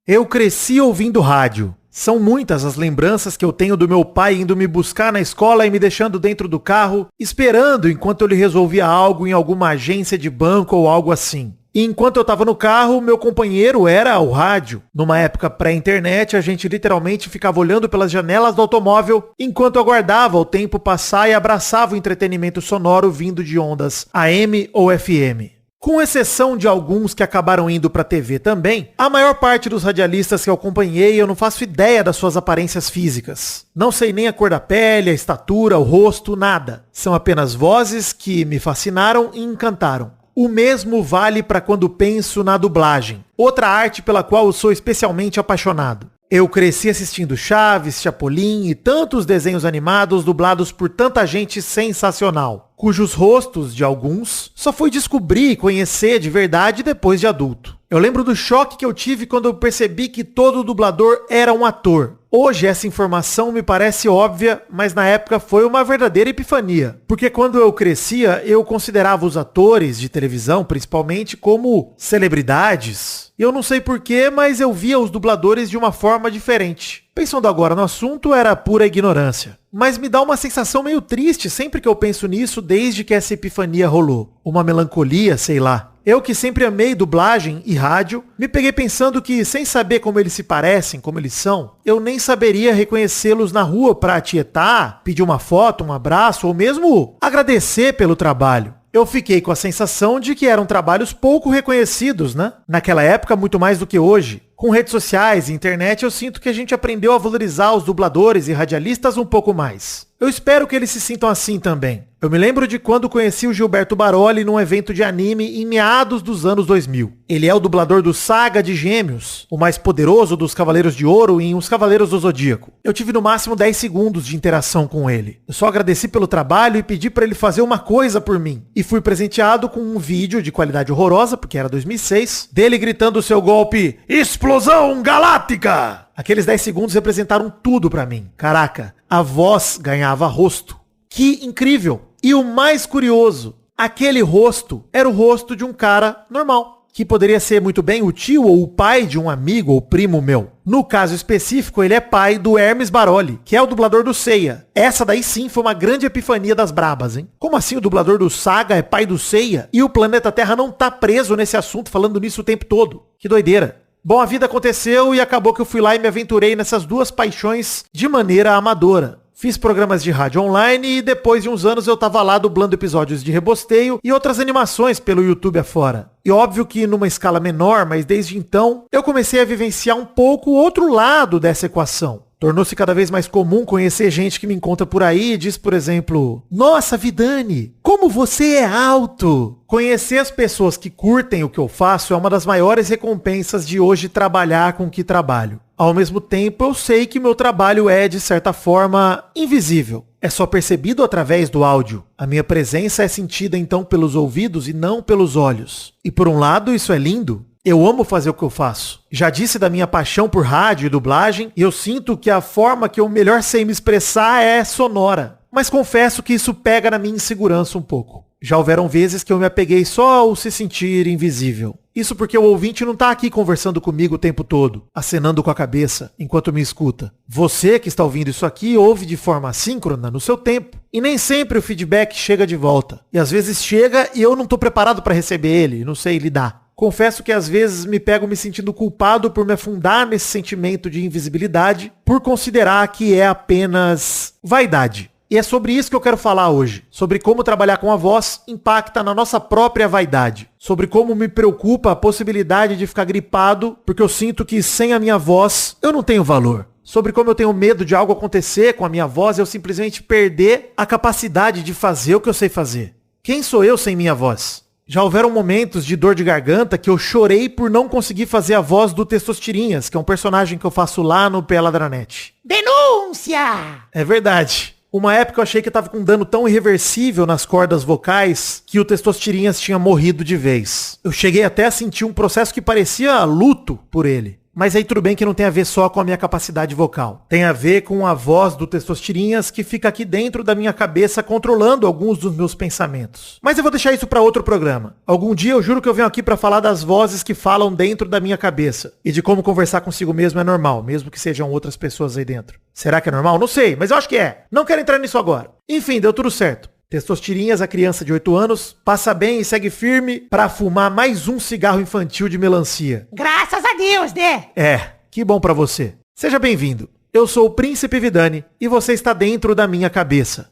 Eu cresci ouvindo rádio. São muitas as lembranças que eu tenho do meu pai indo me buscar na escola e me deixando dentro do carro, esperando enquanto ele resolvia algo em alguma agência de banco ou algo assim. E enquanto eu estava no carro, meu companheiro era o rádio. Numa época pré-internet, a gente literalmente ficava olhando pelas janelas do automóvel enquanto aguardava o tempo passar e abraçava o entretenimento sonoro vindo de ondas AM ou FM. Com exceção de alguns que acabaram indo pra TV também, a maior parte dos radialistas que eu acompanhei eu não faço ideia das suas aparências físicas. Não sei nem a cor da pele, a estatura, o rosto, nada. São apenas vozes que me fascinaram e encantaram. O mesmo vale para quando penso na dublagem, outra arte pela qual eu sou especialmente apaixonado. Eu cresci assistindo Chaves, Chapolin e tantos desenhos animados dublados por tanta gente sensacional, cujos rostos, de alguns, só fui descobrir e conhecer de verdade depois de adulto. Eu lembro do choque que eu tive quando eu percebi que todo dublador era um ator. Hoje essa informação me parece óbvia, mas na época foi uma verdadeira epifania. Porque quando eu crescia, eu considerava os atores de televisão, principalmente, como celebridades. E eu não sei porquê, mas eu via os dubladores de uma forma diferente. Pensando agora no assunto, era pura ignorância. Mas me dá uma sensação meio triste sempre que eu penso nisso desde que essa epifania rolou. Uma melancolia, sei lá. Eu que sempre amei dublagem e rádio, me peguei pensando que, sem saber como eles se parecem, como eles são, eu nem saberia reconhecê-los na rua pra tietar, pedir uma foto, um abraço ou mesmo agradecer pelo trabalho. Eu fiquei com a sensação de que eram trabalhos pouco reconhecidos, né? Naquela época, muito mais do que hoje. Com redes sociais e internet, eu sinto que a gente aprendeu a valorizar os dubladores e radialistas um pouco mais. Eu espero que eles se sintam assim também. Eu me lembro de quando conheci o Gilberto Baroli num evento de anime em meados dos anos 2000. Ele é o dublador do Saga de Gêmeos, o mais poderoso dos Cavaleiros de Ouro em Os Cavaleiros do Zodíaco. Eu tive no máximo 10 segundos de interação com ele. Eu só agradeci pelo trabalho e pedi pra ele fazer uma coisa por mim. E fui presenteado com um vídeo de qualidade horrorosa, porque era 2006, dele gritando o seu golpe Explosão Galáctica! Aqueles 10 segundos representaram tudo pra mim. Caraca, a voz ganhava rosto. Que incrível! E o mais curioso, aquele rosto era o rosto de um cara normal, que poderia ser muito bem o tio ou o pai de um amigo ou primo meu. No caso específico, ele é pai do Hermes Baroli, que é o dublador do Seiya. Essa daí sim foi uma grande epifania das brabas, hein? Como assim o dublador do Saga é pai do Seiya? E o planeta Terra não tá preso nesse assunto falando nisso o tempo todo? Que doideira. Bom, a vida aconteceu e acabou que eu fui lá e me aventurei nessas duas paixões de maneira amadora. Fiz programas de rádio online e depois de uns anos eu tava lá dublando episódios de Rebosteio e outras animações pelo YouTube afora. E óbvio que numa escala menor, mas desde então eu comecei a vivenciar um pouco o outro lado dessa equação. Tornou-se cada vez mais comum conhecer gente que me encontra por aí e diz, por exemplo, nossa, Vidani, como você é alto! Conhecer as pessoas que curtem o que eu faço é uma das maiores recompensas de hoje trabalhar com o que trabalho. Ao mesmo tempo, eu sei que meu trabalho é, de certa forma, invisível. É só percebido através do áudio. A minha presença é sentida então pelos ouvidos e não pelos olhos. E por um lado, isso é lindo. Eu amo fazer o que eu faço. Já disse da minha paixão por rádio e dublagem, e eu sinto que a forma que eu melhor sei me expressar é sonora. Mas confesso que isso pega na minha insegurança um pouco. Já houveram vezes que eu me apeguei só ao se sentir invisível. Isso porque o ouvinte não tá aqui conversando comigo o tempo todo, acenando com a cabeça, enquanto me escuta. Você que está ouvindo isso aqui ouve de forma assíncrona no seu tempo. E nem sempre o feedback chega de volta. E às vezes chega e eu não tô preparado para receber ele, não sei lidar. Confesso que às vezes me pego me sentindo culpado por me afundar nesse sentimento de invisibilidade, por considerar que é apenas vaidade. E é sobre isso que eu quero falar hoje. Sobre como trabalhar com a voz impacta na nossa própria vaidade. Sobre como me preocupa a possibilidade de ficar gripado, porque eu sinto que sem a minha voz eu não tenho valor. Sobre como eu tenho medo de algo acontecer com a minha voz e eu simplesmente perder a capacidade de fazer o que eu sei fazer. Quem sou eu sem minha voz? Já houveram momentos de dor de garganta que eu chorei por não conseguir fazer a voz do Testostirinhas, que é um personagem que eu faço lá no Peladranet. Denúncia! É verdade. Uma época eu achei que eu tava com um dano tão irreversível nas cordas vocais que o Testostirinhas tinha morrido de vez. Eu cheguei até a sentir um processo que parecia luto por ele. Mas aí tudo bem que não tem a ver só com a minha capacidade vocal. Tem a ver com a voz do Testosterinhas que fica aqui dentro da minha cabeça controlando alguns dos meus pensamentos. Mas eu vou deixar isso para outro programa. Algum dia eu juro que eu venho aqui para falar das vozes que falam dentro da minha cabeça. E de como conversar consigo mesmo é normal, mesmo que sejam outras pessoas aí dentro. Será que é normal? Não sei, mas eu acho que é. Não quero entrar nisso agora. Enfim, deu tudo certo. Testosterinhas, a criança de 8 anos, passa bem e segue firme pra fumar mais um cigarro infantil de melancia. Graças a Deus, né? É, que bom pra você. Seja bem-vindo. Eu sou o Príncipe Vidani e você está dentro da minha cabeça.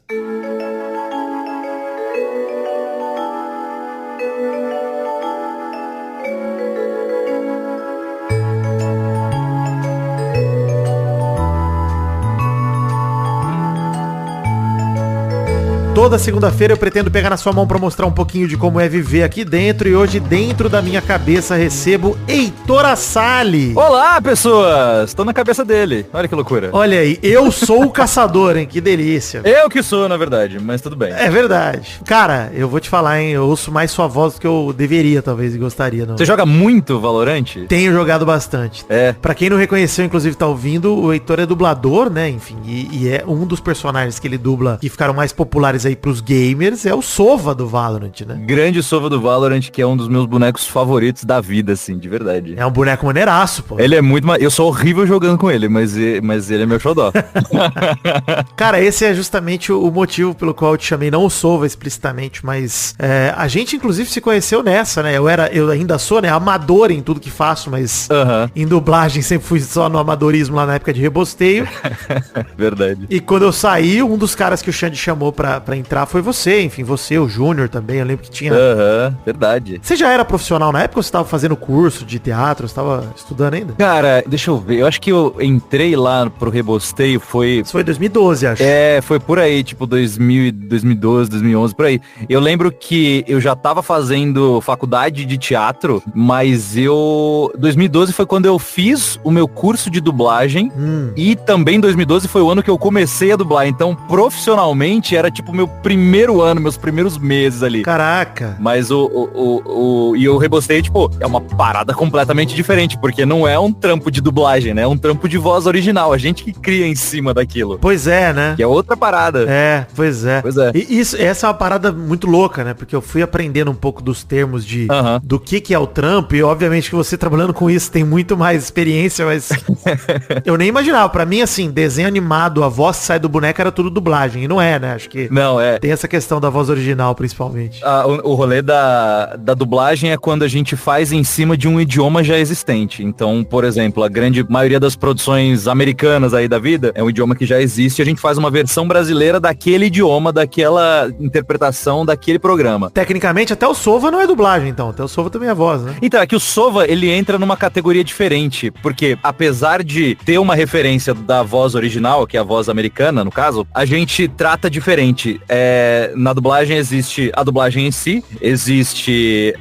Toda segunda-feira eu pretendo pegar na sua mão pra mostrar um pouquinho de como é viver aqui dentro. E hoje, dentro da minha cabeça, recebo Heitor Assali. Olá, pessoas! Tô na cabeça dele. Olha que loucura. Olha aí, eu sou o caçador, hein? Que delícia. Eu que sou, na verdade, mas tudo bem. É verdade. Cara, eu vou te falar, hein? Eu ouço mais sua voz do que eu deveria, talvez, e gostaria. Não. Você joga muito Valorant? Tenho jogado bastante. É. Pra quem não reconheceu, inclusive tá ouvindo, o Heitor é dublador, né? Enfim, e é um dos personagens que ele dubla que ficaram mais populares aí pros gamers, é o Sova do Valorant, né? Grande Sova do Valorant, que é um dos meus bonecos favoritos da vida, assim, de verdade. É um boneco maneiraço, pô. Ele é muito... Eu sou horrível jogando com ele, mas ele é meu xodó. Cara, esse é justamente o motivo pelo qual eu te chamei, não o Sova explicitamente, mas a gente, inclusive, se conheceu nessa, né? Eu ainda sou, né, amador em tudo que faço, mas em dublagem sempre fui só no amadorismo lá na época de rebosteio. Verdade. E quando eu saí, um dos caras que o Xande chamou pra entrar foi você, enfim, você, o Júnior também, eu lembro que tinha... Verdade. Você já era profissional na época ou você tava fazendo curso de teatro, você tava estudando ainda? Cara, deixa eu ver, eu acho que eu entrei lá pro rebosteio, foi... Isso foi 2012, acho. Foi por aí, tipo 2012, 2011, por aí. Eu lembro que eu já tava fazendo faculdade de teatro, mas 2012 foi quando eu fiz o meu curso de dublagem e também 2012 foi o ano que eu comecei a dublar, então profissionalmente era tipo meu primeiro ano, meus primeiros meses ali. Caraca. Mas e o rebosteio, tipo, é uma parada completamente diferente, porque não é um trampo de dublagem, né? É um trampo de voz original, a gente que cria em cima daquilo. Pois é, né? Que é outra parada. Pois é. E essa é uma parada muito louca, né? Porque eu fui aprendendo um pouco dos termos do que é o trampo, e obviamente que você trabalhando com isso tem muito mais experiência, mas eu nem imaginava. Pra mim, assim, desenho animado, a voz que sai do boneco era tudo dublagem, e não é, né? Acho que não, tem essa questão da voz original, principalmente. O rolê da dublagem é quando a gente faz em cima de um idioma já existente. Então, por exemplo, a grande maioria das produções americanas aí da vida é um idioma que já existe e a gente faz uma versão brasileira daquele idioma, daquela interpretação, daquele programa. Tecnicamente, até o Sova não é dublagem, então. Até o Sova também é voz, né? Então, é que o Sova, ele entra numa categoria diferente, porque apesar de ter uma referência da voz original, que é a voz americana, no caso, a gente trata diferente. Na dublagem existe a dublagem em si, existe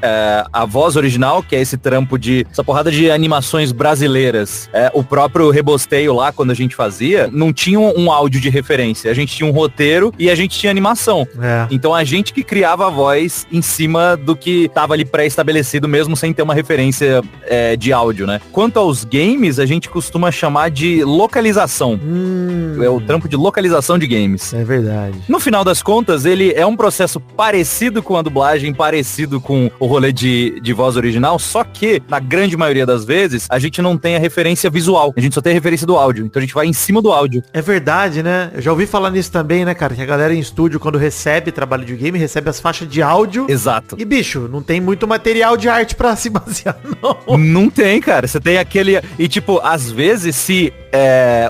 a voz original, que é esse trampo essa porrada de animações brasileiras. O próprio rebosteio lá, quando a gente fazia, não tinha um áudio de referência. A gente tinha um roteiro e a gente tinha animação. Então a gente que criava a voz em cima do que tava ali pré-estabelecido, mesmo sem ter uma referência de áudio, né? Quanto aos games, a gente costuma chamar de localização. É o trampo de localização de games. É verdade. No final das contas, ele é um processo parecido com a dublagem, parecido com o rolê de voz original, só que, na grande maioria das vezes, a gente não tem a referência visual. A gente só tem a referência do áudio. Então a gente vai em cima do áudio. É verdade, né? Eu já ouvi falar nisso também, né, cara? Que a galera em estúdio, quando recebe trabalho de game, recebe as faixas de áudio. Exato. E, bicho, não tem muito material de arte pra se basear, não. Não tem, cara. Você tem aquele... E, tipo, às vezes, se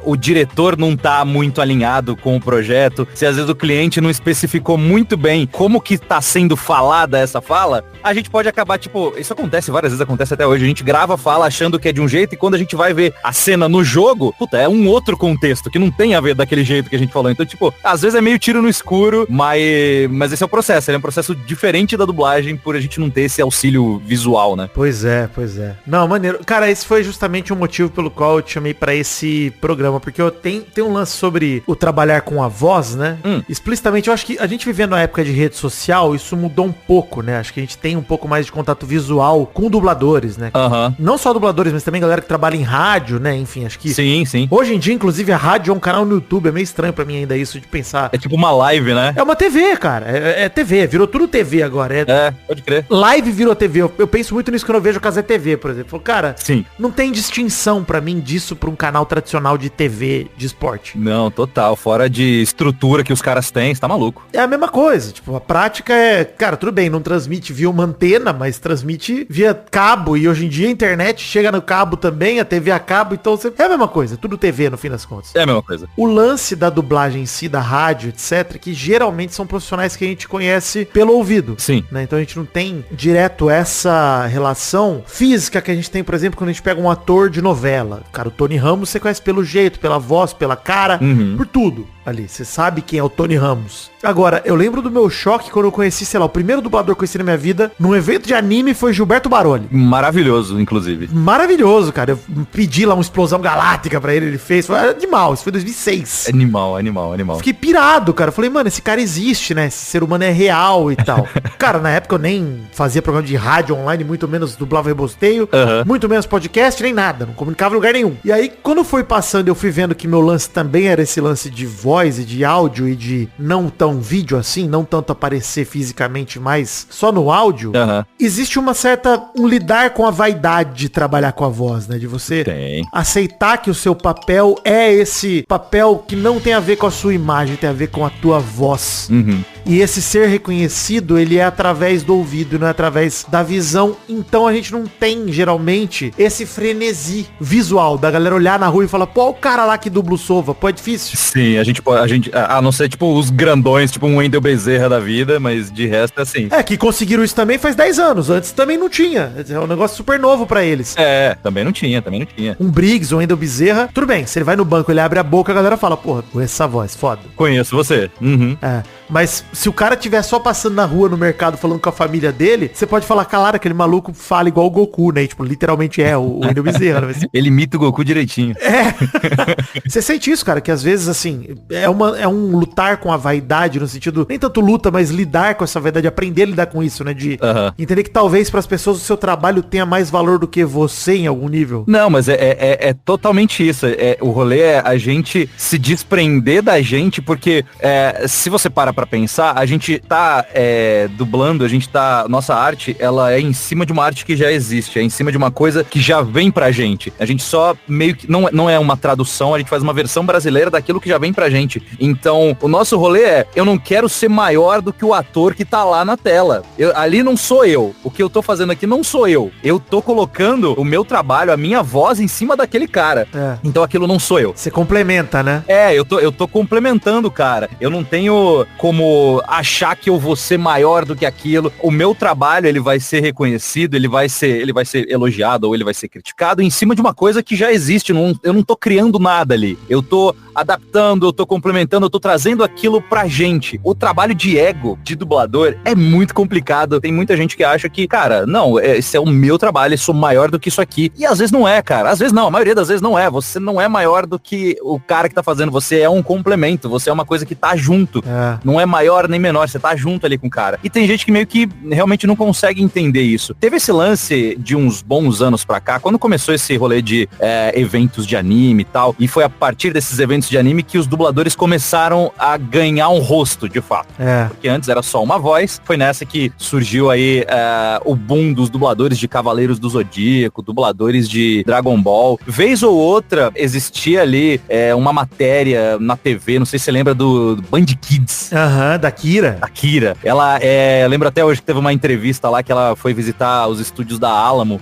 o diretor não tá muito alinhado com o projeto, se às vezes o cliente não especificou muito bem como que tá sendo falada essa fala, a gente pode acabar, tipo, isso acontece várias vezes, acontece até hoje, a gente grava a fala achando que é de um jeito e quando a gente vai ver a cena no jogo, puta, é um outro contexto que não tem a ver daquele jeito que a gente falou. Então, tipo, às vezes é meio tiro no escuro, mas esse é o processo, ele é um processo diferente da dublagem por a gente não ter esse auxílio visual, né? Pois é. Não, maneiro. Cara, esse foi justamente o motivo pelo qual eu te chamei pra esse esse programa, porque tem um lance sobre o trabalhar com a voz, né? Explicitamente, eu acho que a gente vivendo na época de rede social, isso mudou um pouco, né? Acho que a gente tem um pouco mais de contato visual com dubladores, né? Não só dubladores, mas também galera que trabalha em rádio, né? Enfim, acho que... Sim. Hoje em dia, inclusive, a rádio é um canal no YouTube. É meio estranho pra mim ainda isso de pensar. É tipo uma live, né? É uma TV, cara. É TV. Virou tudo TV agora. Pode crer. Live virou TV. Eu penso muito nisso quando eu vejo o Casé TV, por exemplo. Cara, sim, não tem distinção pra mim disso pra um canal tradicional de TV de esporte. Não, total. Fora de estrutura que os caras têm, você tá maluco. É a mesma coisa. Tipo, a prática é... Cara, tudo bem, não transmite via uma antena, mas transmite via cabo. E hoje em dia a internet chega no cabo também, a TV a cabo. Então é a mesma coisa. Tudo TV no fim das contas. É a mesma coisa. O lance da dublagem em si, da rádio, etc., que geralmente são profissionais que a gente conhece pelo ouvido. Sim. Né? Então a gente não tem direto essa relação física que a gente tem, por exemplo, quando a gente pega um ator de novela. Cara, o Tony Ramos você conhece pelo jeito, pela voz, pela cara, por tudo. Ali, você sabe quem é o Tony Ramos. Agora, eu lembro do meu choque quando eu conheci, sei lá, o primeiro dublador que eu conheci na minha vida, num evento de anime, foi Gilberto Baroli. Maravilhoso, inclusive. Maravilhoso, cara. Eu pedi lá uma explosão galáctica pra ele fez. Foi animal, isso foi 2006. Animal. Fiquei pirado, cara. Eu falei, mano, esse cara existe, né? Esse ser humano é real e tal. Cara, na época eu nem fazia programa de rádio online, muito menos dublava rebosteio, muito menos podcast, nem nada. Não comunicava em lugar nenhum. E aí, quando foi passando, eu fui vendo que meu lance também era esse lance de voz e de áudio e de não tão vídeo assim, não tanto aparecer fisicamente, mas só no áudio. Existe uma certa... um lidar com a vaidade de trabalhar com a voz, né? De você aceitar que o seu papel é esse papel que não tem a ver com a sua imagem, tem a ver com a tua voz. E esse ser reconhecido, ele é através do ouvido, não é através da visão. Então a gente não tem, geralmente, esse frenesi visual da galera olhar na rua e falar, pô, o cara lá que dubla o Sova. Pô, é difícil. Sim, a não ser, tipo, os grandões, tipo um Wendel Bezerra da vida, mas de resto é assim. É, que conseguiram isso também faz 10 anos. Antes também não tinha. É um negócio super novo pra eles. Também não tinha. Um Briggs, um Wendel Bezerra, tudo bem. Se ele vai no banco, ele abre a boca, a galera fala, porra, conheço essa voz, foda. Conheço você. Mas se o cara tiver só passando na rua, no mercado, falando com a família dele, você pode falar, claro, aquele maluco fala igual o Goku, né? Tipo, literalmente é o Wendel Bezerra. Né? Ele imita o Goku direitinho. Você sente isso, cara, que às vezes, assim, é um lutar com a vaidade, no sentido, nem tanto luta, mas lidar com essa vaidade, aprender a lidar com isso, né? De entender que talvez para as pessoas o seu trabalho tenha mais valor do que você em algum nível. Não, mas é totalmente isso. O rolê é a gente se desprender da gente, porque se você para pra pensar, a gente tá dublando, nossa arte, ela é em cima de uma arte que já existe, é em cima de uma coisa que já vem pra gente. A gente só meio que, não é uma tradução, a gente faz uma versão brasileira daquilo que já vem pra gente. Então, o nosso rolê eu não quero ser maior do que o ator que tá lá na tela. Ali não sou eu. O que eu tô fazendo aqui não sou eu. Eu tô colocando o meu trabalho, a minha voz em cima daquele cara. Então aquilo não sou eu. Você complementa, né? Eu tô complementando o cara. Eu não tenho como achar que eu vou ser maior do que aquilo. O meu trabalho, ele vai ser reconhecido, ele vai ser elogiado ou ele vai ser criticado em cima de uma coisa que já existe. Eu não tô criando nada ali. Eu tô adaptando, eu tô complementando, eu tô trazendo aquilo pra gente. O trabalho de ego de dublador é muito complicado. Tem muita gente que acha que, cara, não, esse é o meu trabalho, eu sou maior do que isso aqui. E às vezes não é, cara. Às vezes não, a maioria das vezes não é. Você não é maior do que o cara que tá fazendo. Você é um complemento, você é uma coisa que tá junto. Não é maior nem menor, você tá junto ali com o cara. E tem gente que meio que realmente não consegue entender isso. Teve esse lance de uns bons anos pra cá, quando começou esse rolê de eventos de anime e tal, e foi a partir desses eventos de anime que os dubladores começaram a ganhar um rosto, de fato. Porque antes era só uma voz, foi nessa que surgiu aí o boom dos dubladores de Cavaleiros do Zodíaco, dubladores de Dragon Ball. Vez ou outra, existia ali uma matéria na TV, não sei se você lembra do Band Kids. Da Kira. A Kira. Ela, lembro até hoje que teve uma entrevista lá que ela foi visitar os estúdios da Alamo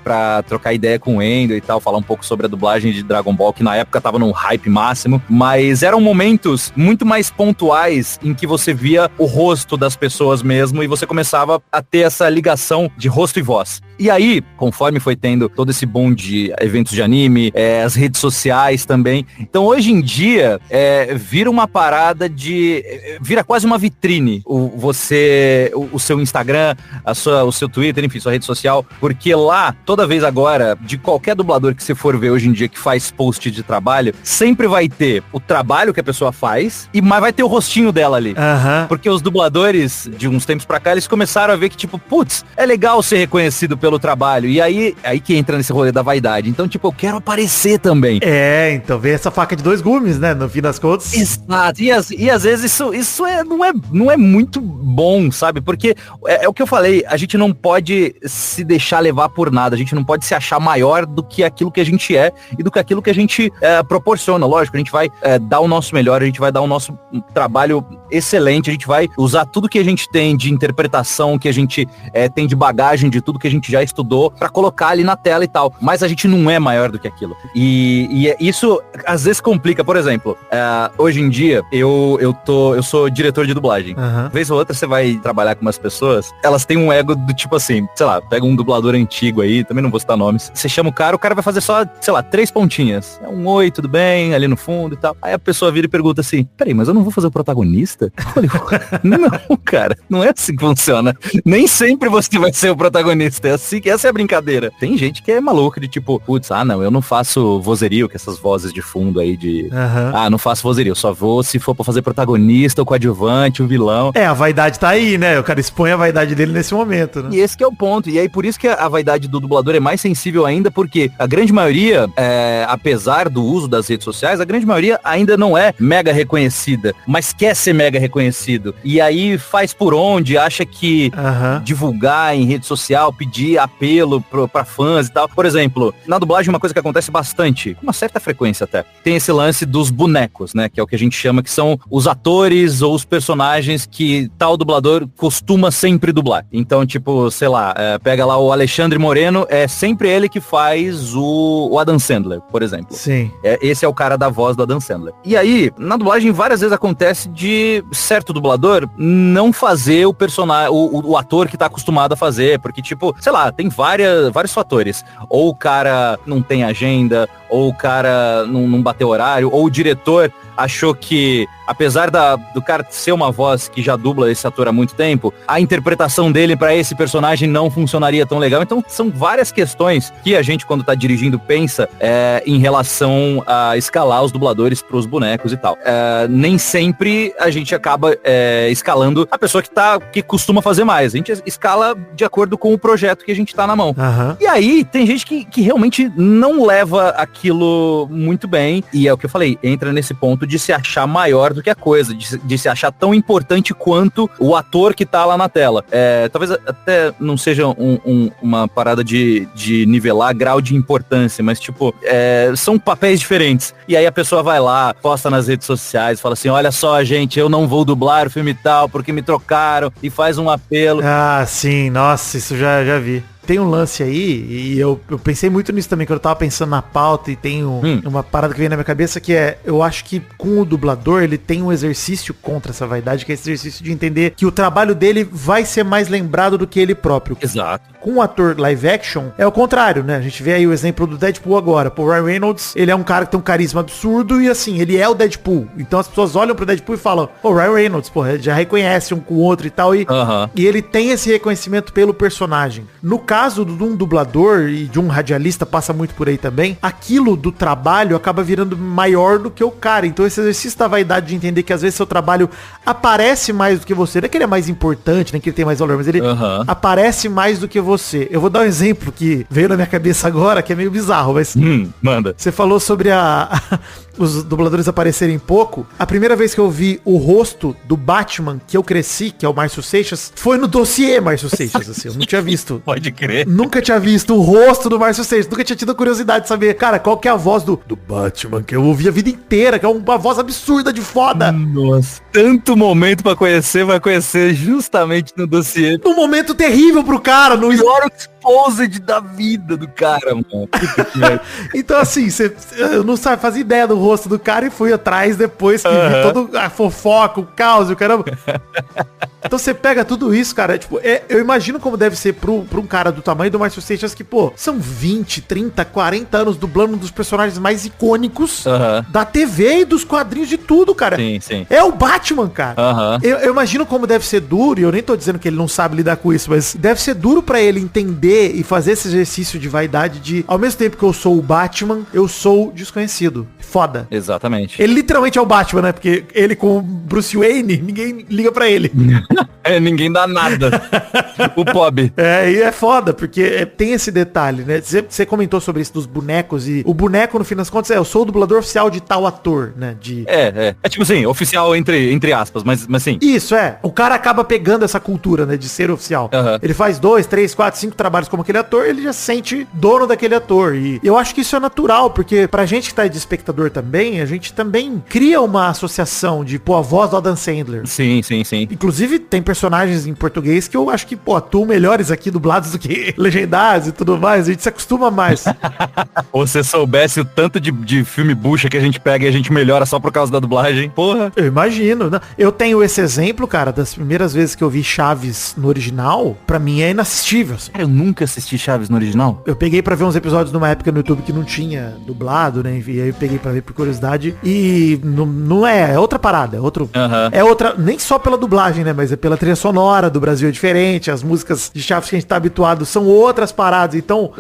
pra trocar ideia com o Endo e tal, falar um pouco sobre a dublagem de Dragon Ball, que na época tava num hype máximo, mas eram momentos muito mais pontuais em que você via o rosto das pessoas mesmo e você começava a ter essa ligação de rosto e voz. E aí, conforme foi tendo todo esse boom de eventos de anime, as redes sociais também, então hoje em dia vira uma parada de vira quase uma vitrine o seu Instagram, o seu Twitter, enfim, sua rede social, porque lá, toda vez agora, de qualquer dublador que você for ver hoje em dia que faz post de trabalho, sempre vai ter o trabalho que a pessoa faz, mas vai ter o rostinho dela ali. Porque os dubladores, de uns tempos pra cá, eles começaram a ver que, tipo, putz, é legal ser reconhecido pelo trabalho. E aí que entra nesse rolê da vaidade. Então, tipo, eu quero aparecer também. Então vem essa faca de dois gumes, né? No fim das contas. Exato. E às vezes isso não é muito bom, sabe? Porque é o que eu falei, a gente não pode se deixar levar por nada. A gente não pode se achar maior do que aquilo que a gente é e do que aquilo que a gente proporciona. Lógico, a gente vai dar o nosso melhor, a gente vai dar o nosso trabalho excelente, a gente vai usar tudo que a gente tem de interpretação, que a gente tem de bagagem, de tudo que a gente já estudou, pra colocar ali na tela e tal. Mas a gente não é maior do que aquilo. E isso às vezes complica. Por exemplo, hoje em dia eu sou diretor de dublagem. Vez ou outra você vai trabalhar com umas pessoas, elas têm um ego do tipo assim, sei lá, pega um dublador antigo aí, também não vou citar nomes. Você chama o cara vai fazer só, sei lá, 3 pontinhas. Oi, tudo bem, ali no fundo e tal. Aí a pessoa vira e pergunta assim, peraí, mas eu não vou fazer o protagonista? Não, cara, não é assim que funciona. Nem sempre você vai ser o protagonista. É assim que essa é a brincadeira. Tem gente que é maluca de tipo, putz, não, eu não faço vozerio, que essas vozes de fundo aí de... não faço vozerio, eu só vou se for pra fazer protagonista, o coadjuvante, o vilão. A vaidade tá aí, né? O cara expõe a vaidade dele nesse momento, né? E esse que é o ponto. E aí por isso que a vaidade do dublador é mais sensível ainda, porque a grande maioria, apesar do uso das redes sociais, a grande maioria ainda não é mega reconhecida, mas quer ser mega reconhecido. E aí faz por onde, acha que divulgar em rede social, pedir apelo pra fãs e tal. Por exemplo, na dublagem uma coisa que acontece bastante, com uma certa frequência até, tem esse lance dos bonecos, né? Que é o que a gente chama, que são os atores ou os personagens que tal dublador costuma sempre dublar. Então, tipo, sei lá, pega lá o Alexandre Moreno, é sempre ele que faz o Adam Sandler, por exemplo. Sim. Esse é o cara da voz do Adam Sandler. E aí, na dublagem, várias vezes acontece de certo dublador não fazer o personagem, o ator que tá acostumado a fazer, porque, tipo, sei lá, tem vários fatores. Ou o cara não tem agenda, ou o cara não bateu horário, ou o diretor achou que, apesar do cara ser uma voz que já dubla esse ator há muito tempo, a interpretação dele pra esse personagem não funcionaria tão legal. Então, são várias questões que a gente, quando tá dirigindo, pensa em relação a escalar os dubladores pros bonecos e tal. Nem sempre a gente acaba escalando a pessoa que costuma fazer mais. A gente escala de acordo com o projeto que a gente tá na mão. E aí, tem gente que realmente não leva aquilo muito bem, e é o que eu falei, entra nesse ponto de se achar maior do que a coisa, de se achar tão importante quanto o ator que tá lá na tela. Talvez até não seja uma parada de nivelar grau de importância, mas tipo, são papéis diferentes. E aí a pessoa vai lá, posta nas redes sociais, fala assim, olha só, gente, eu não vou dublar o filme tal, porque me trocaram, e faz um apelo. Sim, nossa, isso já vi. Tem um lance aí, e eu pensei muito nisso também, quando eu tava pensando na pauta, e tem uma parada que vem na minha cabeça, que eu acho que com o dublador, ele tem um exercício contra essa vaidade, que é esse exercício de entender que o trabalho dele vai ser mais lembrado do que ele próprio. Exato. Com o ator live action, é o contrário, né? A gente vê aí o exemplo do Deadpool agora. Pô, o Ryan Reynolds, ele é um cara que tem um carisma absurdo, e assim, ele é o Deadpool. Então as pessoas olham pro Deadpool e falam, pô, Ryan Reynolds, pô, já reconhece um com o outro e tal, e ele tem esse reconhecimento pelo personagem. No caso de um dublador e de um radialista, passa muito por aí também, aquilo do trabalho acaba virando maior do que o cara. Então esse exercício da vaidade de entender que às vezes seu trabalho aparece mais do que você. Não é que ele é mais importante, nem que ele tem mais valor, mas ele aparece mais do que você. Eu vou dar um exemplo que veio na minha cabeça agora, que é meio bizarro, mas... Manda. Você falou sobre os dubladores aparecerem pouco. A primeira vez que eu vi o rosto do Batman que eu cresci, que é o Márcio Seixas, foi no dossiê Márcio Seixas, assim. Eu não tinha visto. Pode crer. Nunca tinha visto o rosto do Márcio Seixas. Nunca tinha tido a curiosidade de saber, cara, qual que é a voz do Batman, que eu ouvi a vida inteira, que é uma voz absurda de foda. Nossa. Tanto momento pra conhecer, vai conhecer justamente no dossiê. Num momento terrível pro cara. exposed da vida do cara, mano. Então, assim, eu não fazia ideia do rosto do cara e fui atrás depois que vi toda a fofoca, o caos, o caramba. Então você pega tudo isso, cara, tipo, eu imagino como deve ser pra um cara do tamanho do Márcio Seixas que, pô, são 20, 30, 40 anos dublando um dos personagens mais icônicos da TV e dos quadrinhos de tudo, cara. Sim, sim. É o Batman, cara. Eu imagino como deve ser duro, e eu nem tô dizendo que ele não sabe lidar com isso, mas deve ser duro pra ele entender e fazer esse exercício de vaidade de, ao mesmo tempo que eu sou o Batman, eu sou desconhecido. Foda. Exatamente. Ele literalmente é o Batman, né? Porque ele com o Bruce Wayne, ninguém liga pra ele. Ninguém dá nada. O Pob. E é foda, porque tem esse detalhe, né? Você comentou sobre isso dos bonecos e o boneco, no fim das contas, eu sou o dublador oficial de tal ator, né? É tipo assim, oficial entre aspas, mas sim. Isso, o cara acaba pegando essa cultura, né? De ser oficial. Ele faz 2, 3, 4, 5 trabalhos como aquele ator, ele já se sente dono daquele ator. E eu acho que isso é natural, porque pra gente que tá de espectador também, a gente também cria uma associação de, pô, a voz do Adam Sandler. Sim. Inclusive, tem personagens em português que eu acho que, pô, atuam melhores aqui dublados do que legendados e tudo mais. A gente se acostuma mais. Ou se soubesse o tanto de filme bucha que a gente pega e a gente melhora só por causa da dublagem. Porra. Eu imagino. Eu tenho esse exemplo, cara, das primeiras vezes que eu vi Chaves no original, pra mim é inassistível. Cara, eu nunca assisti Chaves no original. Eu peguei pra ver uns episódios numa época no YouTube que não tinha dublado, né? E aí eu peguei pra ver por curiosidade. E não é outra parada. É outra, nem só pela dublagem, né? Mas é pela trilha sonora do Brasil é diferente. As músicas de Chaves que a gente tá habituado são outras paradas. Então,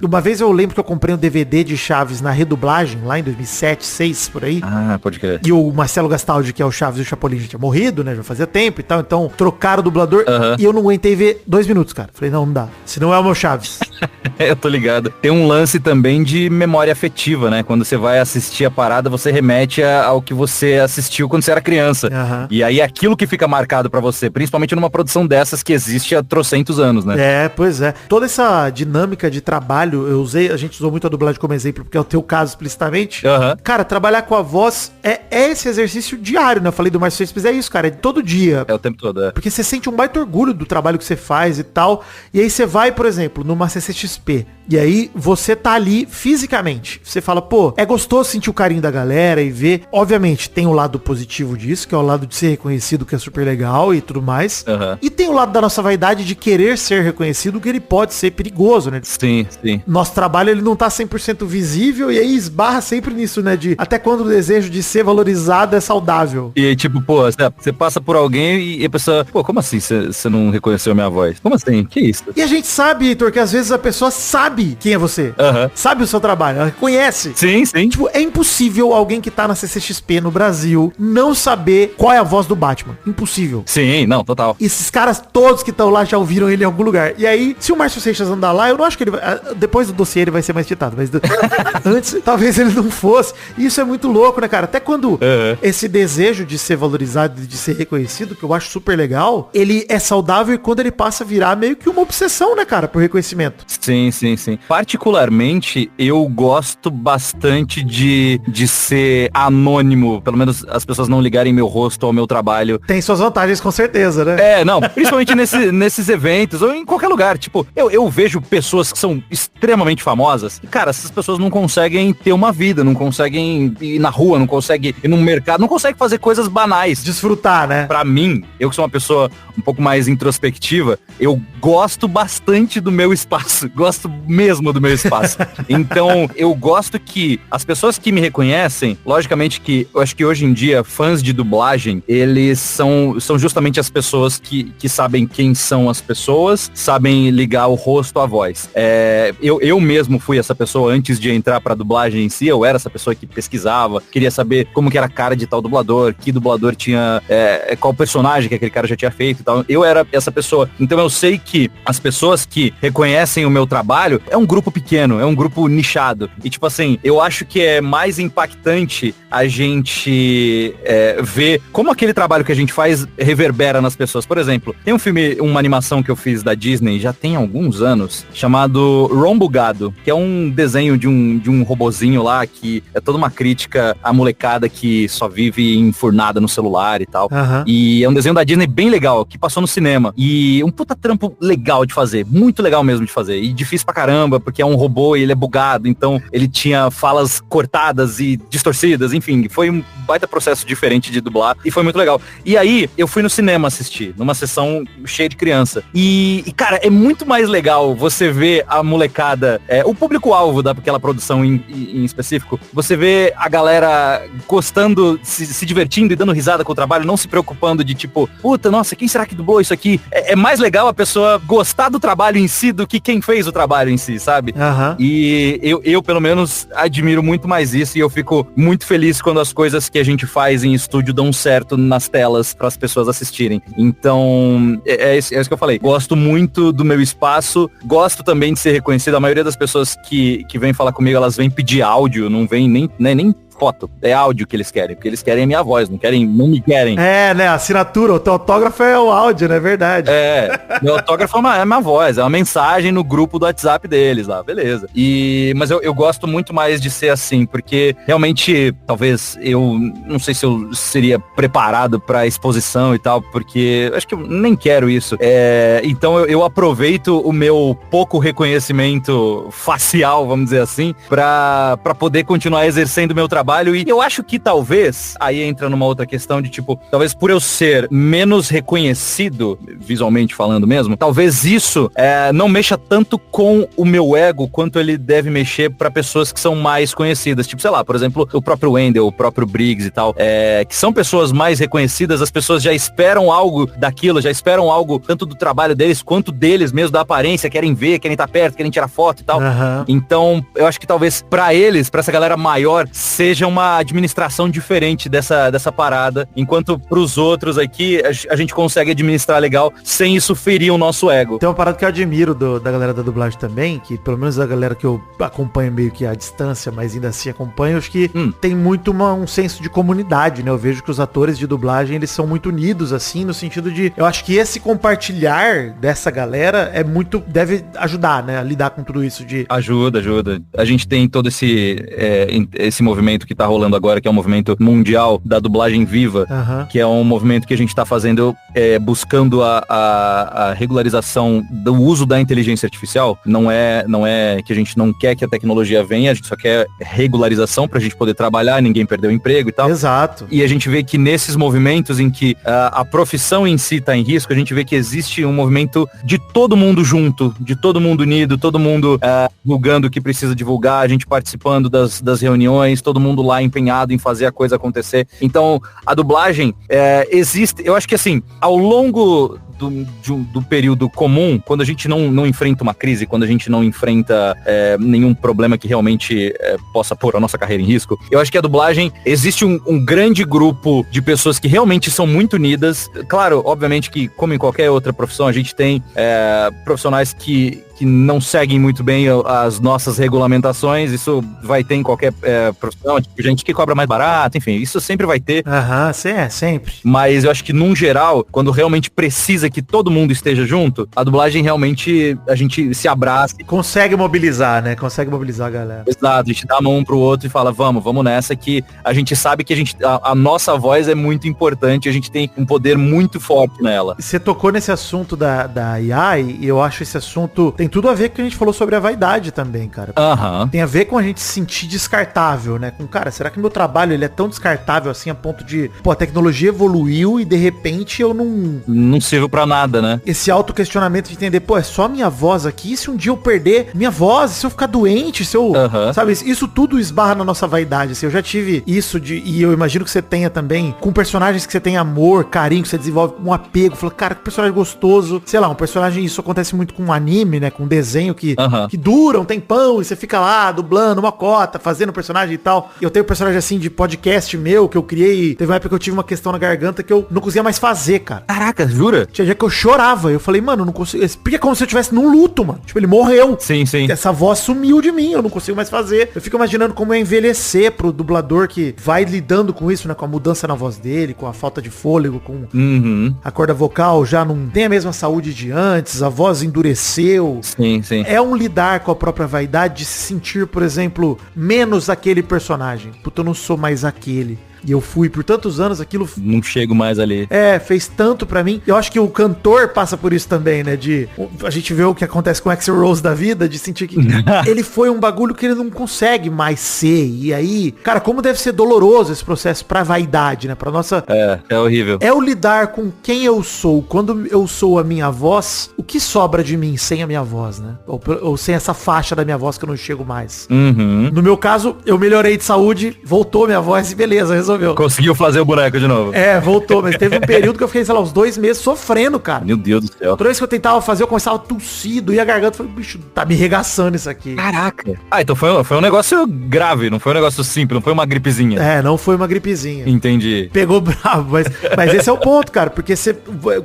uma vez eu lembro que eu comprei um DVD de Chaves na redublagem, lá em 2007, 2006, por aí. Pode crer. E o Marcelo Gastaldi, que é o Chaves e o Chapolin, já tinha morrido, né? Já fazia tempo e tal. Então, trocaram o dublador. E eu não aguentei ver 2 minutos, cara. Falei, não dá. Se não é o meu Chaves. Eu tô ligado. Tem um lance também de memória afetiva, né? Quando você vai assistir a parada, você remete ao que você assistiu quando você era criança. E aí aquilo que fica marcado pra você, principalmente numa produção dessas que existe há trocentos anos, né? Pois é. Toda essa dinâmica de trabalho, a gente usou muito a dublagem como exemplo, porque é o teu caso explicitamente. Cara, trabalhar com a voz é esse exercício diário, né? Eu falei do Márcio Seixas, mas é isso, cara. É todo dia. É o tempo todo, Porque você sente um baita orgulho do trabalho que você faz e tal. E aí você vai, por exemplo, numa CCXP. E aí você tá ali fisicamente. Você fala, pô, é gostoso sentir o carinho da galera e ver. Obviamente, tem o lado positivo disso, que é o lado de ser reconhecido, que é super legal e tudo mais. E tem o lado da nossa vaidade de querer ser reconhecido, que ele pode ser perigoso, né? Sim. Nosso trabalho, ele não tá 100% visível e aí esbarra sempre nisso, né? De até quando o desejo de ser valorizado é saudável. E aí, tipo, pô, você passa por alguém e a pessoa, pô, como assim você não reconheceu a minha voz? Como assim? Que isso? E a gente sabe, Heitor, que às vezes a pessoa sabe quem é você. Sabe o seu trabalho, ela conhece. Sim. Tipo, é impossível alguém que tá na CCXP no Brasil não saber qual é a voz do Batman. Impossível. Sim, não, total. E esses caras todos que estão lá já ouviram ele em algum lugar. E aí, se o Márcio Seixas andar lá, eu não acho que ele vai... Depois do dossiê ele vai ser mais citado, mas antes, talvez ele não fosse. E isso é muito louco, né, cara? Até quando esse desejo de ser valorizado, de ser reconhecido, que eu acho super legal, ele é saudável e quando ele passa a virar meio que uma obsessão, né, cara, por reconhecimento. Sim. Particularmente, eu gosto bastante de ser anônimo, pelo menos as pessoas não ligarem meu rosto ao meu trabalho. Tem suas vantagens, com certeza, né? Não, principalmente nesses eventos, ou em qualquer lugar. Tipo, eu vejo pessoas que são extremamente famosas, e, cara, essas pessoas não conseguem ter uma vida, não conseguem ir na rua, não conseguem ir no mercado, não conseguem fazer coisas banais. Desfrutar, né? Pra mim, eu que sou uma pessoa um pouco mais introspectiva, eu gosto bastante do meu espaço. Gosto mesmo do meu espaço. Então, eu gosto que as pessoas que me reconhecem, logicamente que eu acho que hoje em dia, fãs de dublagem, eles são justamente as pessoas que sabem quem são as pessoas, sabem ligar o rosto à voz. Eu mesmo fui essa pessoa antes de entrar pra dublagem em si, eu era essa pessoa que pesquisava, queria saber como que era a cara de tal dublador, que dublador tinha, qual personagem que aquele cara já tinha feito e tal. Eu era essa pessoa. Então eu sei que as pessoas que reconhecem o meu trabalho é um grupo pequeno, é um grupo nichado. E tipo assim, eu acho que é mais impactante a gente ver como aquele trabalho que a gente faz reverbera nas pessoas. Por exemplo, tem um filme, uma animação que eu fiz da Disney já tem alguns anos, chamado Ron Bugado, que é um desenho de um robozinho lá, que é toda uma crítica à molecada que só vive enfurnada no celular e tal. E é um desenho da Disney bem legal, que passou no cinema. E um puta trampo legal de fazer, muito legal mesmo de fazer. E difícil pra caramba, porque é um robô e ele é bugado, então ele tinha falas cortadas e distorcidas, enfim, foi um baita processo diferente de dublar e foi muito legal. E aí, eu fui no cinema assistir, numa sessão cheia de criança. E cara, é muito mais legal você ver a molecada, o público-alvo daquela produção em específico, você vê a galera gostando, se divertindo e dando risada com o trabalho, não se preocupando de tipo, puta, nossa, quem será que dublou isso aqui? É mais legal a pessoa gostar do trabalho em si do que quem fez o trabalho em si, sabe? E eu, pelo menos, admiro muito mais isso e eu fico muito feliz quando as coisas que a gente faz em estúdio dão certo nas telas para as pessoas assistirem. Então, é isso que eu falei. Gosto muito do meu espaço, gosto também de ser reconhecido. A maioria das pessoas que vêm falar comigo, elas vêm pedir áudio, não vem nem foto, é áudio que eles querem, porque eles querem a minha voz, não me querem. Né, a assinatura, o teu autógrafo é o áudio, não é verdade? Meu autógrafo é minha voz, é uma mensagem no grupo do WhatsApp deles lá, beleza. Mas eu gosto muito mais de ser assim, porque realmente, talvez, eu não sei se eu seria preparado pra exposição e tal, porque acho que eu nem quero isso. Então eu aproveito o meu pouco reconhecimento facial, vamos dizer assim, pra poder continuar exercendo o meu trabalho. E eu acho que talvez, aí entra numa outra questão de tipo, talvez por eu ser menos reconhecido, visualmente falando mesmo, talvez isso não mexa tanto com o meu ego quanto ele deve mexer pra pessoas que são mais conhecidas. Tipo, sei lá, por exemplo, o próprio Wendell, o próprio Briggs e tal, que são pessoas mais reconhecidas, as pessoas já esperam algo daquilo, já esperam algo tanto do trabalho deles quanto deles mesmo, da aparência, querem ver, querem estar perto, querem tirar foto e tal. Então, eu acho que talvez pra eles, pra essa galera maior, seja uma administração diferente dessa parada, enquanto pros outros aqui, a gente consegue administrar legal, sem isso ferir o nosso ego. Tem uma parada que eu admiro da galera da dublagem também, que pelo menos a galera que eu acompanho meio que à distância, mas ainda assim acompanho, acho que tem muito um senso de comunidade, né? Eu vejo que os atores de dublagem, eles são muito unidos, assim, no sentido de, eu acho que esse compartilhar dessa galera deve ajudar, né? A lidar com tudo isso de... Ajuda. A gente tem todo esse movimento que tá rolando agora, que é um movimento mundial da dublagem viva, que é um movimento que a gente tá fazendo buscando a regularização do uso da inteligência artificial. Não é que a gente não quer que a tecnologia venha, a gente só quer regularização pra gente poder trabalhar, ninguém perder o emprego e tal. Exato. E a gente vê que nesses movimentos em que a profissão em si tá em risco, a gente vê que existe um movimento de todo mundo junto, de todo mundo unido, todo mundo divulgando o que precisa divulgar, a gente participando das reuniões, todo mundo lá empenhado em fazer a coisa acontecer. Então, a dublagem existe, eu acho que assim, ao longo do período comum, quando a gente não enfrenta uma crise, quando a gente não enfrenta nenhum problema que realmente possa pôr a nossa carreira em risco, eu acho que a dublagem, existe um grande grupo de pessoas que realmente são muito unidas. Claro, obviamente que, como em qualquer outra profissão, a gente tem profissionais que não seguem muito bem as nossas regulamentações, isso vai ter em qualquer profissão, tipo, gente que cobra mais barato, enfim, isso sempre vai ter. Sempre. Mas eu acho que, num geral, quando realmente precisa que todo mundo esteja junto, a dublagem realmente, a gente se abraça. Consegue mobilizar, né? Consegue mobilizar a galera. Exato, a gente dá a mão um pro outro e fala, vamos nessa, que a gente sabe que a nossa voz é muito importante, a gente tem um poder muito forte nela. Você tocou nesse assunto da IA, e eu acho esse assunto tem tudo a ver com o que a gente falou sobre a vaidade também, cara. Tem a ver com a gente se sentir descartável, né? Cara, será que meu trabalho ele é tão descartável assim a ponto de, a tecnologia evoluiu e de repente eu não sirvo pra nada, né? Esse autoquestionamento de entender, é só minha voz aqui, se um dia eu perder minha voz, se eu ficar doente, se eu, sabe, isso tudo esbarra na nossa vaidade, assim, eu já tive isso e eu imagino que você tenha também, com personagens que você tem amor, carinho, que você desenvolve um apego, fala, cara, que personagem gostoso, sei lá, um personagem, isso acontece muito com anime, né, com desenho que dura um tempão, e você fica lá, dublando uma cota, fazendo personagem e tal. Eu tenho um personagem assim de podcast meu, que eu criei, teve uma época que eu tive uma questão na garganta que eu não conseguia mais fazer, cara. Caraca, jura? Tinha dia que eu chorava. Eu falei, mano, eu não consigo. Porque é como se eu estivesse num luto, mano. Tipo, ele morreu. Sim, sim. Essa voz sumiu de mim, eu não consigo mais fazer. Eu fico imaginando como é envelhecer pro dublador que vai lidando com isso, né? Com a mudança na voz dele, com a falta de fôlego, com a corda vocal já não tem a mesma saúde de antes, a voz endureceu. Sim, sim. É um lidar com a própria vaidade de se sentir, por exemplo, menos aquele personagem. Puta, eu não sou mais aquele. E eu fui por tantos anos, aquilo... Não chego mais ali. fez tanto pra mim. Eu acho que o cantor passa por isso também, né? A gente vê o que acontece com o Axl Rose da vida, de sentir que ele foi um bagulho que ele não consegue mais ser. E aí, cara, como deve ser doloroso esse processo pra vaidade, né? Pra nossa... É horrível. É o lidar com quem eu sou. Quando eu sou a minha voz, o que sobra de mim sem a minha voz, né? Ou sem essa faixa da minha voz que eu não chego mais. No meu caso, eu melhorei de saúde, voltou minha voz e beleza, resolveu. Conseguiu fazer o boneco de novo. Voltou, mas teve um período que eu fiquei, sei lá, uns 2 meses sofrendo, cara. Meu Deus do céu. Toda vez que eu tentava fazer, eu começava a tossir, doía a garganta, eu falei, bicho, tá me regaçando isso aqui. Caraca. Então foi um negócio grave, não foi um negócio simples, não foi uma gripezinha. Não foi uma gripezinha. Entendi. Pegou bravo, mas esse é o ponto, cara, porque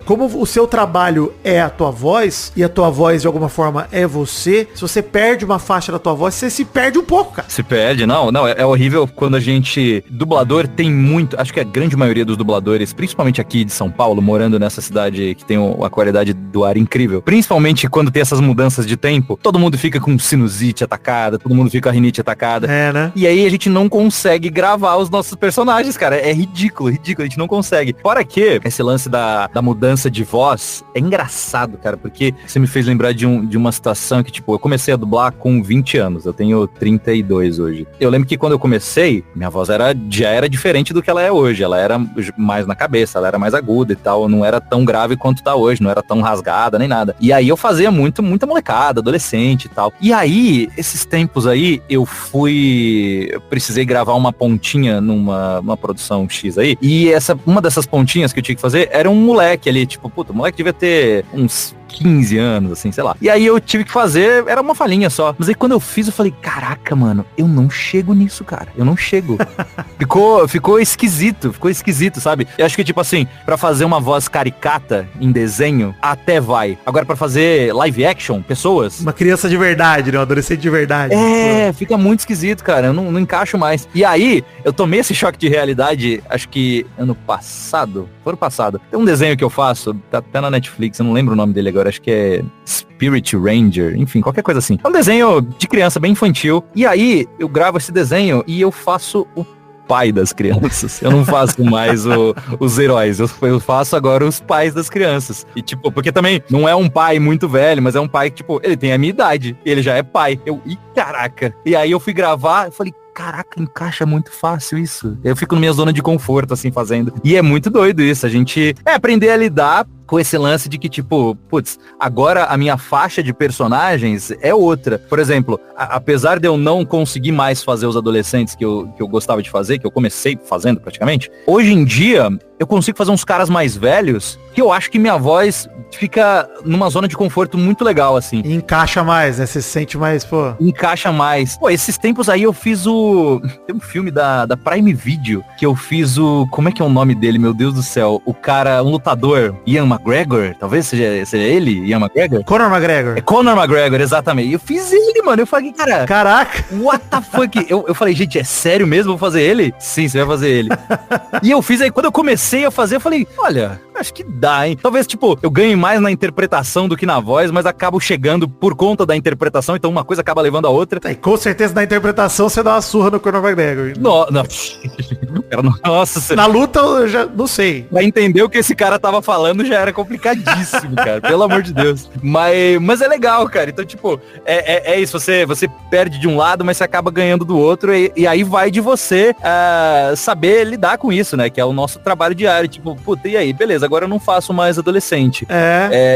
como o seu trabalho é a tua voz, e a tua voz de alguma forma é você, se você perde uma faixa da tua voz, você se perde um pouco, cara. Se perde, não, é horrível quando a gente, dublador tem muito, acho que a grande maioria dos dubladores, principalmente aqui de São Paulo, morando nessa cidade que tem a qualidade do ar incrível, principalmente quando tem essas mudanças de tempo, todo mundo fica com sinusite atacada, todo mundo fica com a rinite atacada. Né? E aí a gente não consegue gravar os nossos personagens, cara. É ridículo, a gente não consegue. Fora que esse lance da mudança de voz é engraçado, cara, porque você me fez lembrar de uma situação que, tipo, eu comecei a dublar com 20 anos, eu tenho 32 hoje. Eu lembro que quando eu comecei, minha voz já era diferente do que ela é hoje. Ela era mais na cabeça, ela era mais aguda e tal, não era tão grave quanto tá hoje, não era tão rasgada nem nada. E aí eu fazia muita molecada, adolescente e tal. E aí, esses tempos aí, eu precisei gravar uma pontinha numa produção X aí, e uma dessas pontinhas que eu tinha que fazer era um moleque ali, tipo, puta, o moleque devia ter uns 15 anos, assim, sei lá. E aí eu tive que fazer, era uma falhinha só. Mas aí quando eu fiz, eu falei, caraca, mano, eu não chego nisso, cara. Eu não chego. Ficou esquisito, sabe? Eu acho que, tipo assim, pra fazer uma voz caricata em desenho, até vai. Agora, pra fazer live action, pessoas... Uma criança de verdade, né? Um adolescente de verdade. Fica muito esquisito, cara. Eu não encaixo mais. E aí, eu tomei esse choque de realidade, acho que foi ano passado. Tem um desenho que eu faço, tá até na Netflix, eu não lembro o nome dele agora, acho que é Spirit Ranger, enfim, qualquer coisa assim. É um desenho de criança bem infantil. E aí, eu gravo esse desenho e eu faço o pai das crianças. Eu não faço mais os heróis, eu faço agora os pais das crianças. E tipo, porque também não é um pai muito velho, mas é um pai que, tipo, ele tem a minha idade, ele já é pai. Caraca. E aí eu fui gravar, eu falei, caraca, encaixa muito fácil isso. Eu fico na minha zona de conforto, assim, fazendo. E é muito doido isso. A gente aprender a lidar com esse lance de que, tipo, putz, agora a minha faixa de personagens é outra. Por exemplo, apesar de eu não conseguir mais fazer os adolescentes que eu gostava de fazer, que eu comecei fazendo praticamente, hoje em dia eu consigo fazer uns caras mais velhos que eu acho que minha voz fica numa zona de conforto muito legal, assim. E encaixa mais, né? Você se sente mais, pô... Encaixa mais. Pô, esses tempos aí eu fiz tem um filme da Prime Video que eu fiz como é que é o nome dele, meu Deus do céu? O cara, um lutador, Ian McGregor, talvez seja ele, Ian McGregor? Conor McGregor. É Conor McGregor, exatamente. Eu fiz ele, mano. Eu falei, cara... Caraca! What the fuck? Eu falei, gente, é sério mesmo? Vou fazer ele? Sim, você vai fazer ele. E eu fiz aí, quando eu comecei a fazer, eu falei, olha... Acho que dá, hein? Talvez, tipo, eu ganhe mais na interpretação do que na voz, mas acabo chegando por conta da interpretação, então uma coisa acaba levando a outra. E com certeza na interpretação você dá uma surra no Conor McGregor. Nossa, na luta eu já não sei. Pra entender o que esse cara tava falando já era complicadíssimo, cara. Pelo amor de Deus. Mas é legal, cara. Então, tipo, é isso. Você perde de um lado, mas você acaba ganhando do outro. E aí vai de você saber lidar com isso, né? Que é o nosso trabalho diário. Tipo, puta, e aí? Beleza, agora eu não faço mais adolescente.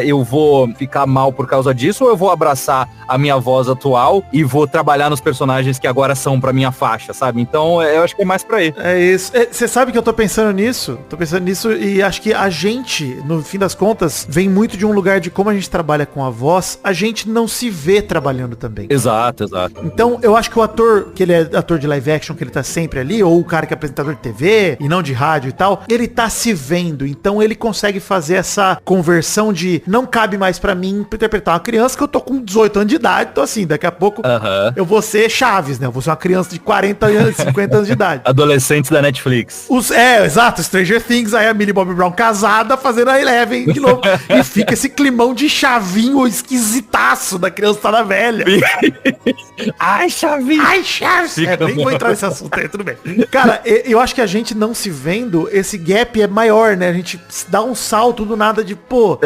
Eu vou ficar mal por causa disso ou eu vou abraçar a minha voz atual e vou trabalhar nos personagens que agora são pra minha faixa, sabe? Então, eu acho que é mais pra aí. É isso. Você sabe que eu tô pensando nisso? Tô pensando nisso e acho que a gente, no fim das contas, vem muito de um lugar de como a gente trabalha com a voz, a gente não se vê trabalhando também. Exato. Então, eu acho que o ator, que ele é ator de live action, que ele tá sempre ali, ou o cara que é apresentador de TV, e não de rádio e tal, ele tá se vendo. Então, ele consegue fazer essa conversão de não cabe mais pra mim interpretar uma criança que eu tô com 18 anos de idade, então assim, daqui a pouco eu vou ser Chaves, né? Eu vou ser uma criança de 40 anos, 50 anos de idade. Adolescentes da Netflix. Exato, Stranger Things, aí a Millie Bobby Brown casada fazendo a Eleven de novo. E fica esse climão de chavinho esquisitaço da criançada velha. Ai, Chavinho. Ai, Chaves. Nem vou entrar nesse assunto aí, tudo bem. Cara, eu acho que a gente não se vendo, esse gap é maior, né? A gente dá um salto do nada de, pô...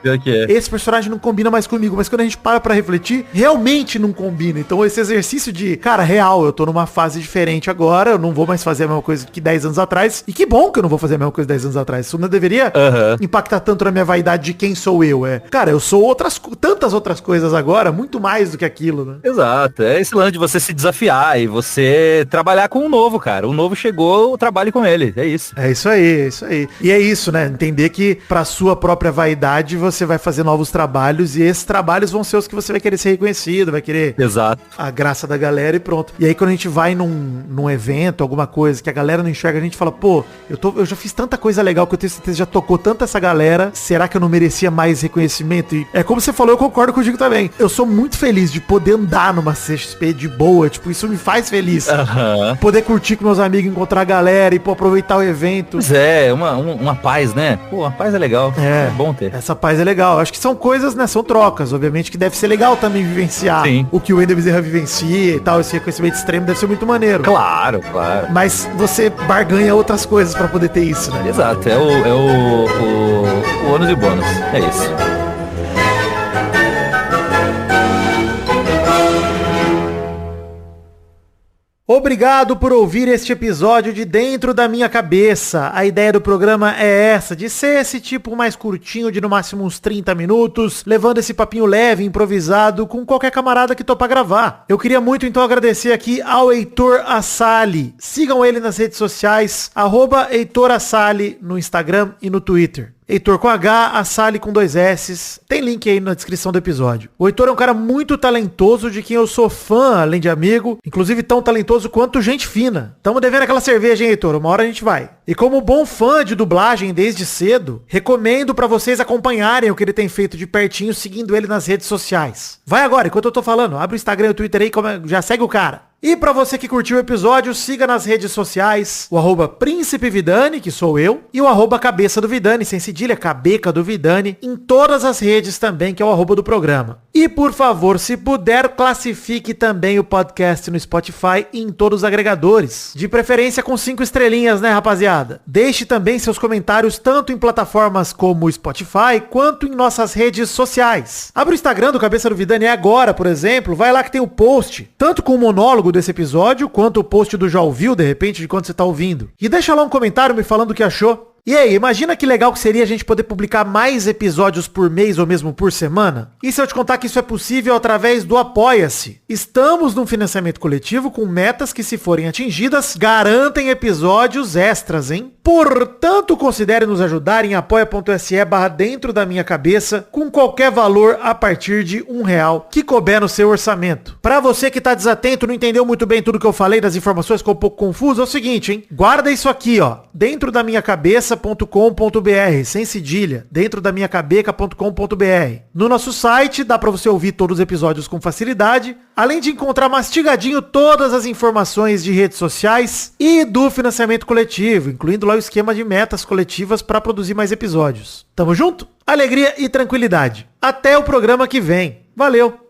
pior que é. Esse personagem não combina mais comigo, mas quando a gente para pra refletir, realmente não combina. Então esse exercício de, cara, real, eu tô numa fase diferente agora, eu não vou mais fazer a mesma coisa que 10 anos atrás. E que bom que eu não vou fazer a mesma coisa 10 anos atrás. Isso não deveria impactar tanto na minha vaidade de quem sou eu. Cara, eu sou tantas outras coisas agora, muito mais do que aquilo, né? Exato. É esse lance de você se desafiar e você trabalhar com o novo, cara. O novo chegou, o trabalho com ele. É isso. É isso aí, é isso aí. E é isso, né? Entender que pra sua própria vaidade você vai fazer novos trabalhos e esses trabalhos vão ser os que você vai querer ser reconhecido, vai querer a graça da galera e pronto. E aí quando a gente vai num evento, alguma coisa que a galera não enxerga, a gente fala, pô, eu já fiz tanta coisa legal que eu tenho certeza já tocou tanta essa galera, será que eu não merecia mais reconhecimento? E é como você falou, eu concordo contigo também. Eu sou muito feliz de poder andar numa CXP de boa, tipo, isso me faz feliz. Poder curtir com meus amigos, encontrar a galera e, pô, aproveitar o evento. Pois uma paz, né? Pô, a paz é legal. É bom ter. Essa paz é legal. Acho que são coisas, né? São trocas. Obviamente que deve ser legal também vivenciar o que o Wendel Bezerra vivencia e tal. Esse reconhecimento extremo deve ser muito maneiro. Claro. Mas você barganha outras coisas pra poder ter isso, né? Exato. É o ônus e bônus. É isso. Obrigado por ouvir este episódio de Dentro da Minha Cabeça. A ideia do programa é essa, de ser esse tipo mais curtinho, de no máximo uns 30 minutos, levando esse papinho leve, improvisado, com qualquer camarada que topa gravar. Eu queria muito então agradecer aqui ao Heitor Assali. Sigam ele nas redes sociais, @HeitorAssali no Instagram e no Twitter. Heitor com H, Assali com 2 S. Tem link aí na descrição do episódio. O Heitor é um cara muito talentoso, de quem eu sou fã, além de amigo. Inclusive tão talentoso quanto gente fina. Tamo devendo aquela cerveja, hein, Heitor? Uma hora a gente vai. E como bom fã de dublagem desde cedo, recomendo pra vocês acompanharem o que ele tem feito de pertinho, seguindo ele nas redes sociais. Vai agora, enquanto eu tô falando, abre o Instagram e o Twitter aí, já segue o cara. E pra você que curtiu o episódio, siga nas redes sociais o @Príncipe Vidani, que sou eu, e o @Cabeça do Vidani, sem cedilha, Cabeca do Vidani, em todas as redes também, que é o @ do programa. E por favor, se puder, classifique também o podcast no Spotify e em todos os agregadores. De preferência com 5 estrelinhas, né, rapaziada? Deixe também seus comentários tanto em plataformas como o Spotify, quanto em nossas redes sociais. Abre o Instagram do Cabeça do Vidani agora, por exemplo, vai lá que tem o post, tanto com o monólogo desse episódio, quanto o post do já ouviu, de repente, de quando você tá ouvindo. E deixa lá um comentário me falando o que achou. E aí, imagina que legal que seria a gente poder publicar mais episódios por mês ou mesmo por semana? E se eu te contar que isso é possível através do Apoia-se? Estamos num financiamento coletivo com metas que, se forem atingidas, garantem episódios extras, hein? Portanto, considere nos ajudar em apoia.se/dentro da minha cabeça, com qualquer valor a partir de R$1, que couber no seu orçamento. Pra você que tá desatento, não entendeu muito bem tudo que eu falei, das informações, ficou um pouco confuso, é o seguinte, hein? Guarda isso aqui, ó. Dentro da minha cabeça .com.br, sem cedilha, dentro da minha cabeca.com.br. No nosso site dá pra você ouvir todos os episódios com facilidade, além de encontrar mastigadinho todas as informações de redes sociais e do financiamento coletivo, incluindo lá o esquema de metas coletivas para produzir mais episódios. Tamo junto? Alegria e tranquilidade. Até o programa que vem. Valeu!